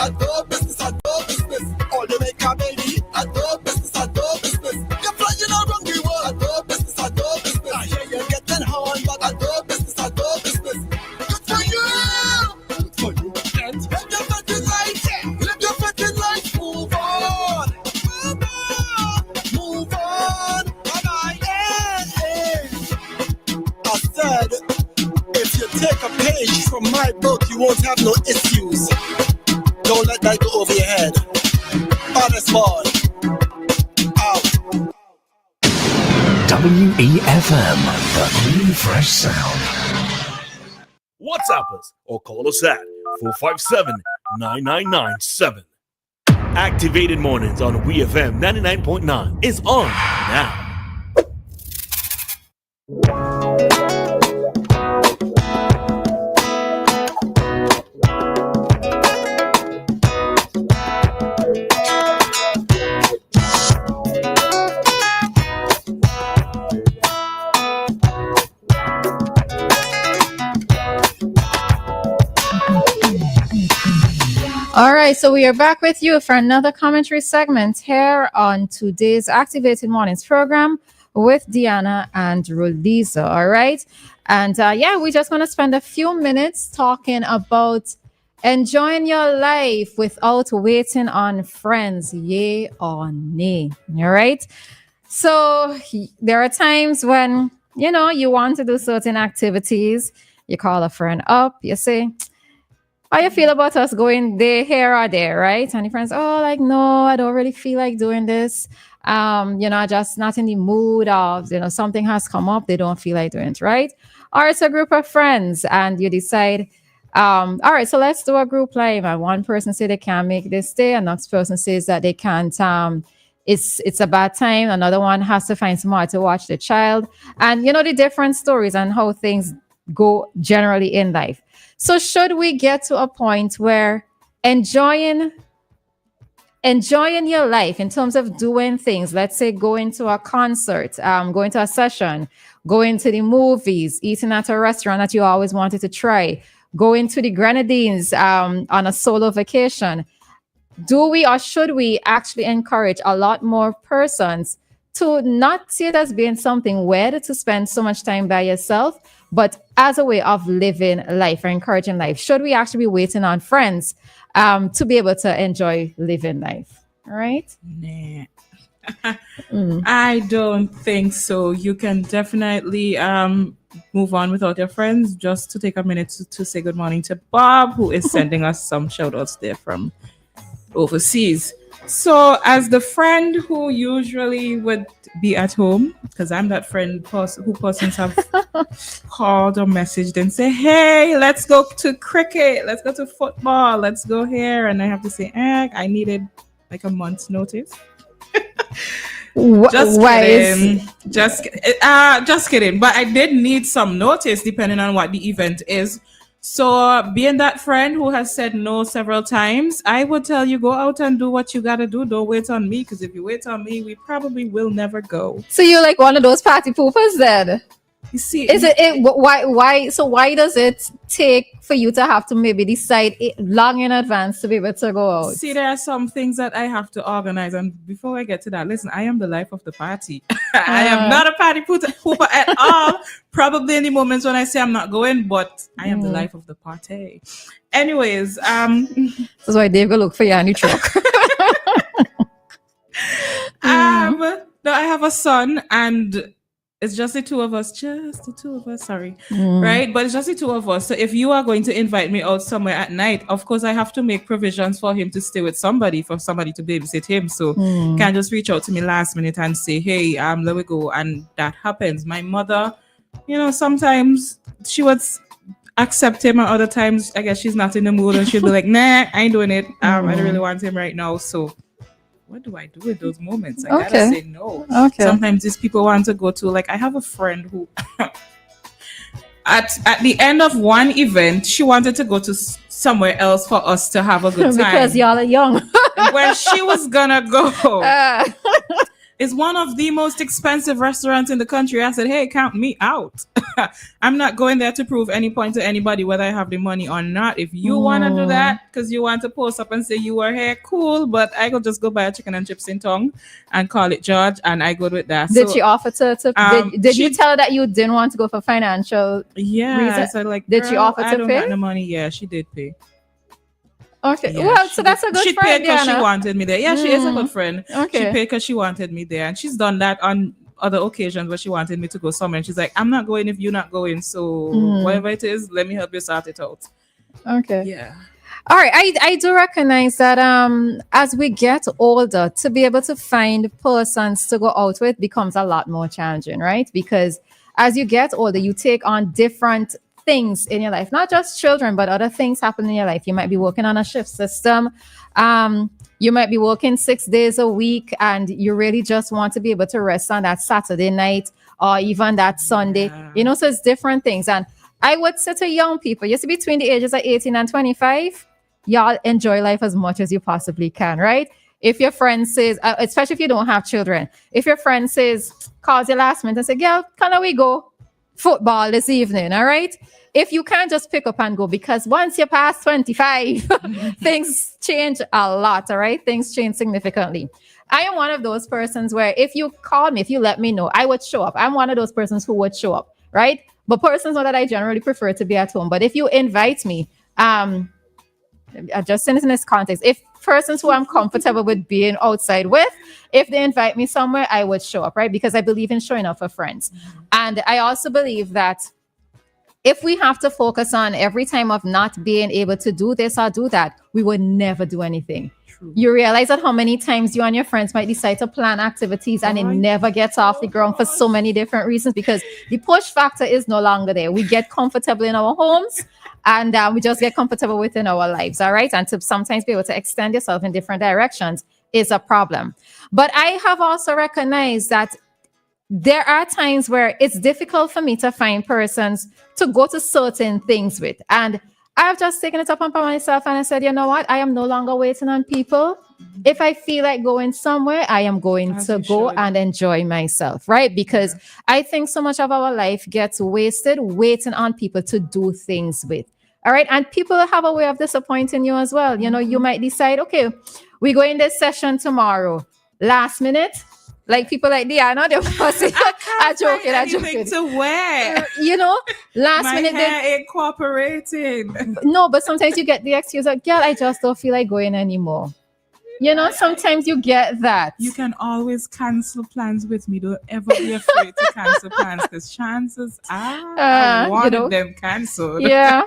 I do business, I do business. All you make a baby, I do business, I do business. You're flying around the world, I do business, I do business. I hear you're getting hard, but I do business, I do business. Good for you, good for you. And live your fucking life, live your fucking life. Move on, move on, move on. Bye-bye, hey. I said, if you take a page from my book, you won't have no issues. Don't let that go over your head. Honest boy. Out. WEFM, the new fresh sound. WhatsApp us or call us at 457-9997. Activated Mornings on WEFM 99.9 is on now. All right, so we are back with you for another commentary segment here on today's Activated Mornings program with Dianna and Roleza. All right, and we're just going to spend a few minutes talking about enjoying your life without waiting on friends, yay or nay. All right, so there are times when you want to do certain activities. You call a friend up, you say, how you feel about us going there, here or there, right? And your friends, no, I don't really feel like doing this. Just not in the mood of, something has come up. They don't feel like doing it, right? Or it's a group of friends and you decide, all right, so let's do a group live. And one person say they can't make this day. And next person says that they can't, it's a bad time. Another one has to find somewhere to watch the child. And the different stories and how things go generally in life. So should we get to a point where enjoying your life in terms of doing things, let's say going to a concert, going to a session, going to the movies, eating at a restaurant that you always wanted to try, going to the Grenadines on a solo vacation, do we or should we actually encourage a lot more persons to not see it as being something weird to spend so much time by yourself, but as a way of living life or encouraging life? Should we actually be waiting on friends to be able to enjoy living life? All right? Nah. I don't think so. You can definitely move on without your friends. Just to take a minute to say good morning to Bob, who is sending us some shout outs there from overseas. So as the friend who usually would be at home, because I'm that friend who persons have called or messaged and say, hey, let's go to cricket, let's go to football, let's go here. And I have to say, I needed like a month's notice. Just kidding. Just kidding. But I did need some notice depending on what the event is. So being that friend who has said no several times, I would tell you, go out and do what you got to do. Don't wait on me, because if you wait on me, we probably will never go. So you're like one of those party poopers then? You see, why does it take for you to have to maybe decide long in advance to be able to go out? See, there are some things that I have to organize. And before I get to that, listen, I am the life of the party. I am not a party pooper at all. Probably in the moments when I say I'm not going, but I am the life of the party. Anyways, that's why Dave go look for you in the truck. No, I have a son, and it's just the two of us, sorry. Right? But it's just the two of us. So if you are going to invite me out somewhere at night, of course, I have to make provisions for him to stay with somebody, for somebody to babysit him. So can't just reach out to me last minute and say, hey, let me go. And that happens. My mother, sometimes she would accept him, and other times, I guess she's not in the mood and she'll be like, nah, I ain't doing it. I don't really want him right now. So what do I do in those moments? I gotta say no. Okay. Sometimes these people want to go to, like, I have a friend who at the end of one event, she wanted to go to somewhere else for us to have a good time. Because y'all are young. When she was gonna go, It's one of the most expensive restaurants in the country. I said, hey, count me out. I'm not going there to prove any point to anybody whether I have the money or not. If you want to do that because you want to post up and say you were here, cool. But I could just go buy a chicken and chips in tongue and call it George, and I go with that. Did So, she offer to did you tell her that you didn't want to go for financial yeah, reason? I said, like, Did she offer I to don't pay? got the money. Yeah, she did pay. Okay. Yeah, Well, so that's a good she friend, paid because she Dianna. wanted me there. Yeah, she is a good friend. Okay. She paid because she wanted me there, and she's done that on other occasions where she wanted me to go somewhere. And she's like, "I'm not going if you're not going. So whatever it is, let me help you sort it out." Okay. Yeah. All right. I do recognize that as we get older, to be able to find persons to go out with becomes a lot more challenging, right? Because as you get older, you take on different things in your life, not just children, but other things happen in your life. You might be working on a shift system. You might be working 6 days a week, and you really just want to be able to rest on that Saturday night or even that Sunday. Yeah. So it's different things. And I would say to young people, just between the ages of 18 and 25, y'all enjoy life as much as you possibly can, right? If your friend says, especially if you don't have children, if your friend says, calls you last minute and say, girl, can we go football this evening? All right. If you can't just pick up and go, because once you pass 25, things change a lot. All right. Things change significantly. I am one of those persons where if you call me, if you let me know, I would show up. I'm one of those persons who would show up. Right. But persons know that I generally prefer to be at home. But if you invite me, I just in this context, if persons who I'm comfortable with being outside with, if they invite me somewhere, I would show up, right? Because I believe in showing up for friends. And I also believe that if we have to focus on every time of not being able to do this or do that, we would never do anything. True. You realize that how many times you and your friends might decide to plan activities and it never gets off the ground for so many different reasons, because the push factor is no longer there. We get comfortable in our homes and we just get comfortable within our lives. All right. And to sometimes be able to extend yourself in different directions is a problem. But I have also recognized that there are times where it's difficult for me to find persons to go to certain things with. And I've just taken it upon myself and I said, you know what? I am no longer waiting on people. If I feel like going somewhere, I am going As to you go should. and enjoy myself, right? Because I think so much of our life gets wasted waiting on people to do things with. All right. And people have a way of disappointing you as well. You know, you might decide, okay, we go in this session tomorrow. Last minute, like people like Dianna, they will say, I joking. Anything to wear. You know, last My minute, hair ain't cooperating. no, but sometimes you get the excuse like, girl, I just don't feel like going anymore. You know, sometimes you get that. You can always cancel plans with me. Don't ever be afraid to cancel plans, because chances are I wanted them canceled. Yeah.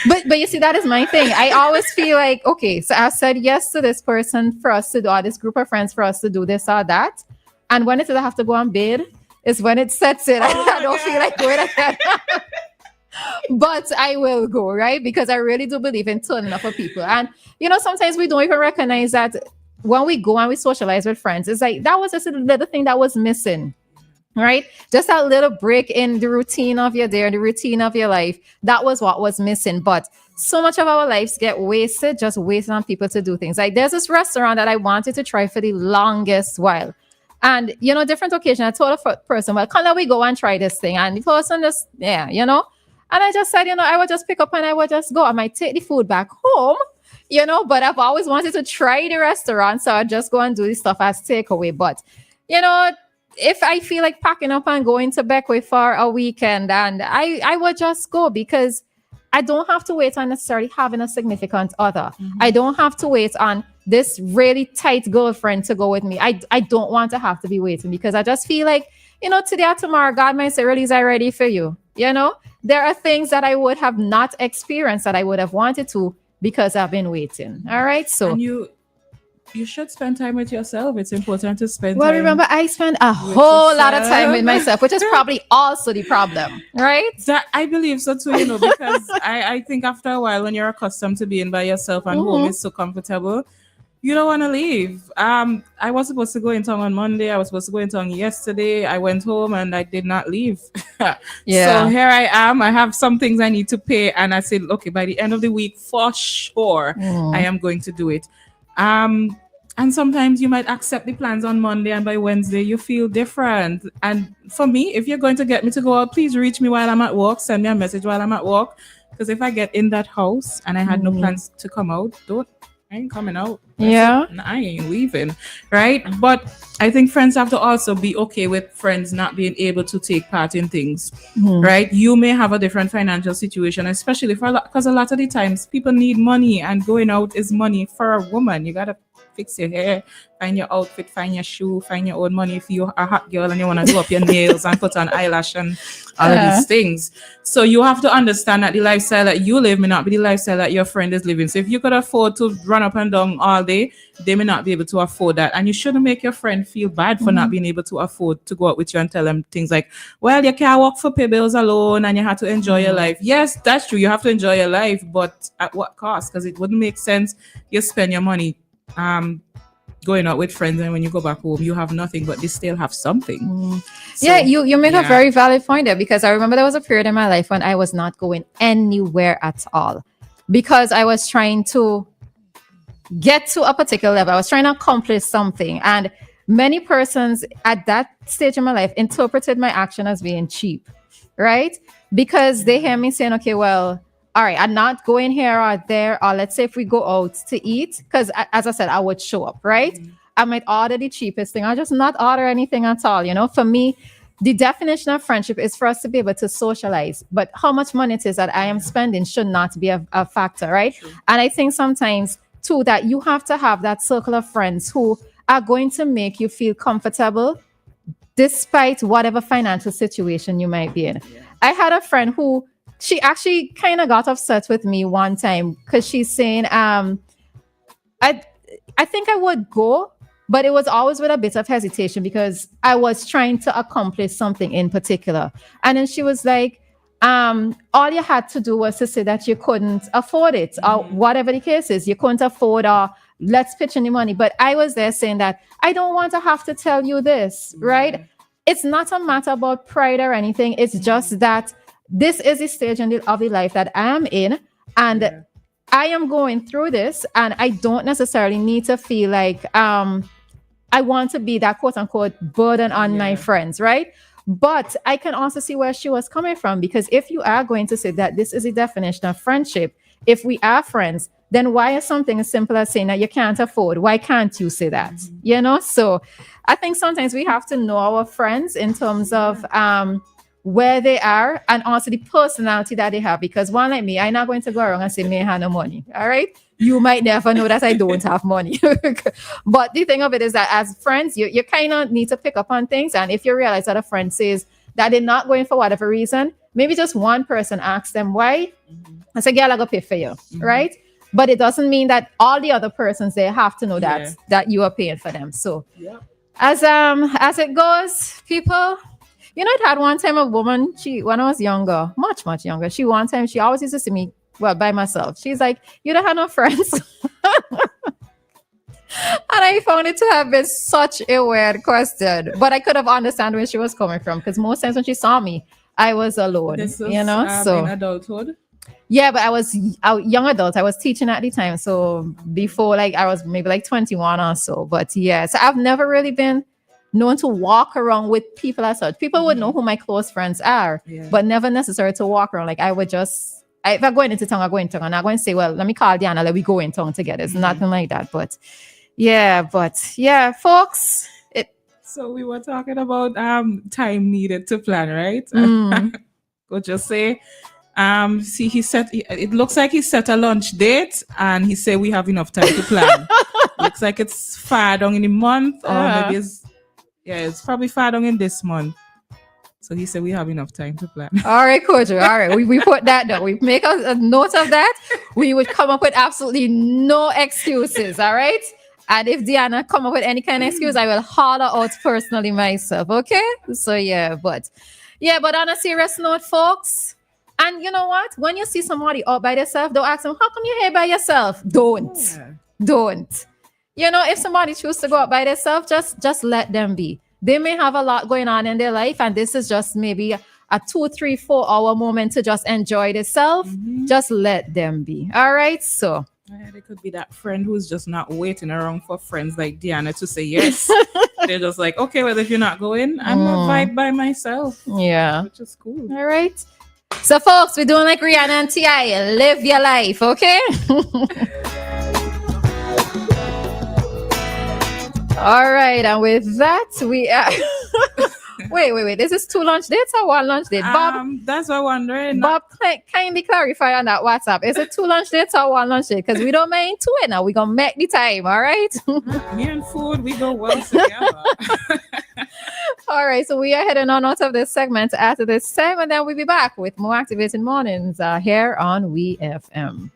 But you see, that is my thing. I always feel like, okay, so I said yes to this person for us to do, or this group of friends for us to do this or that. And when it is I have to go on bed, is when it sets in. I don't feel like going again. But I will go, right? Because I really do believe in turning up for people. And, you know, sometimes we don't even recognize that when we go and we socialize with friends, it's like that was just a little thing that was missing, right? Just that little break in the routine of your day, the routine of your life. That was what was missing. But so much of our lives get wasted just waiting on people to do things. Like there's this restaurant that I wanted to try for the longest while. And, you know, different occasion, I told a person, well, can we go and try this thing? And the person just, you know. And I just said, you know, I would just pick up and I would just go. I might take the food back home, you know, but I've always wanted to try the restaurant. So I'd just go and do this stuff as takeaway. But, you know, if I feel like packing up and going to Beckway for a weekend, and I would just go, because I don't have to wait on necessarily having a significant other. I don't have to wait on this really tight girlfriend to go with me. I don't want to have to be waiting, because I just feel like, you know, today or tomorrow, God might say, Roleza, I'm ready for you. You know, there are things that I would have not experienced that I would have wanted to because I've been waiting. All right. So And you should spend time with yourself. It's important to spend well, time. remember, I spend a whole lot of time yourself. with myself, which is probably also the problem, right? That, I believe so too, you know, because I think after a while, when you're accustomed to being by yourself and home is so comfortable, you don't want to leave. I was supposed to go in town on Monday. I was supposed to go in town yesterday. I went home and I did not leave. Yeah. So here I am. I have some things I need to pay. And I said, okay, by the end of the week, for sure, I am going to do it. And sometimes you might accept the plans on Monday and by Wednesday you feel different. And for me, if you're going to get me to go out, please reach me while I'm at work. Send me a message while I'm at work. Because if I get in that house and I had no plans to come out, I ain't coming out. That's it. I ain't leaving. Right? But I think friends have to also be okay with friends not being able to take part in things. Right? You may have a different financial situation, especially because a lot of the times people need money, and going out is money for a woman. You gotta fix your hair, find your outfit, find your shoe, find your own money if you're a hot girl and you want to do up your nails and put on eyelash and all of these things. So you have to understand that the lifestyle that you live may not be the lifestyle that your friend is living. So if you could afford to run up and down all day, they may not be able to afford that. And you shouldn't make your friend feel bad for not being able to afford to go out with you and tell them things like, well, you can't work for pay bills alone and you have to enjoy your life. Yes, that's true. You have to enjoy your life, but at what cost? Because it wouldn't make sense you spend your money going out with friends, and when you go back home you have nothing, but they still have something. So, you make a very valid point there, because I remember there was a period in my life when I was not going anywhere at all because I was trying to get to a particular level. I was trying to accomplish something, and many persons at that stage in my life interpreted my action as being cheap, right? Because they hear me saying, okay, well, all right, I'm not going here or there, or let's say if we go out to eat, because as I said, I would show up, right? I might order the cheapest thing. I'll just not order anything at all. You know, for me, the definition of friendship is for us to be able to socialize, but how much money it is that I am spending should not be a factor, right? True. And I think sometimes too that you have to have that circle of friends who are going to make you feel comfortable despite whatever financial situation you might be in. Yeah. I had a friend who, she actually kind of got upset with me one time because she's saying, I think I would go, but it was always with a bit of hesitation because I was trying to accomplish something in particular. And then she was like, all you had to do was to say that you couldn't afford it, or whatever the case is, you couldn't afford, or let's pitch in the money. But I was there saying that I don't want to have to tell you this, right? It's not a matter about pride or anything. It's just that this is the stage of the life that I am in, and I am going through this, and I don't necessarily need to feel like I want to be that quote unquote burden on my friends, right? But I can also see where she was coming from, because if you are going to say that this is the definition of friendship, if we are friends, then why is something as simple as saying that you can't afford? Why can't you say that? You know, so I think sometimes we have to know our friends in terms of where they are and also the personality that they have. Because one like me, I'm not going to go around and say, me, I have no money. All right. You might never know that I don't have money. But the thing of it is that as friends, you kind of need to pick up on things. And if you realize that a friend says that they're not going for whatever reason, maybe just one person asks them why. I say, girl, I go pay for you. Right. But it doesn't mean that all the other persons, they have to know that you are paying for them. So as it goes, people, you know, it had one time a woman, when I was younger, much, much younger, she always used to see me, well, by myself. She's like, you don't have no friends. And I found it to have been such a weird question. But I could have understand where she was coming from, because most times when she saw me, I was alone. This was, you know, so in adulthood. Yeah, but I was a young adult. I was teaching at the time. So before, like, I was maybe like 21 or so. But yeah, so I've never really been known to walk around with people as such. People would know who my close friends are, but never necessarily to walk around. Like I would just, if I'm going into town, I'm going to town. I'm not going to say, well, let me call Dianna, let me go in town together. It's nothing like that. But yeah, folks. So we were talking about time needed to plan, right? We'll just say, see, it looks like he set a lunch date and he said we have enough time to plan. Looks like it's far down in the month, or maybe it's probably far down in this month. So he said we have enough time to plan. All right, Coach. All right. We put that down. We make a note of that. We would come up with absolutely no excuses. All right. And if Dianna come up with any kind of excuse, I will holler out personally myself. Okay. So but on a serious note, folks. And you know what? When you see somebody out by themselves, don't ask them, how come you're here by yourself? Don't. You know, if somebody chooses to go out by themselves, just let them be. They may have a lot going on in their life, and this is just maybe a 2, 3, 4 hour moment to just enjoy themselves. Just let them be. All right. So Yeah, there could be that friend who's just not waiting around for friends like Dianna to say yes. They're just like, okay, well, if you're not going, I'm gonna vibe by myself. Yeah. Which is cool. All right. So, folks, we're doing like Rihanna and T.I. Live your life, okay? All right. And with that, we are... Wait. This is 2 lunch dates or 1 lunch date? Bob, That's what I'm wondering. Bob, kindly clarify on that WhatsApp. Is it 2 lunch dates or 1 lunch date? Because we don't mind 2 it now. We're going to make the time, all right? Me and food, we go well together. All right, so we are heading on out of this segment after this time, and then we'll be back with more Activated Mornings here on WEFM.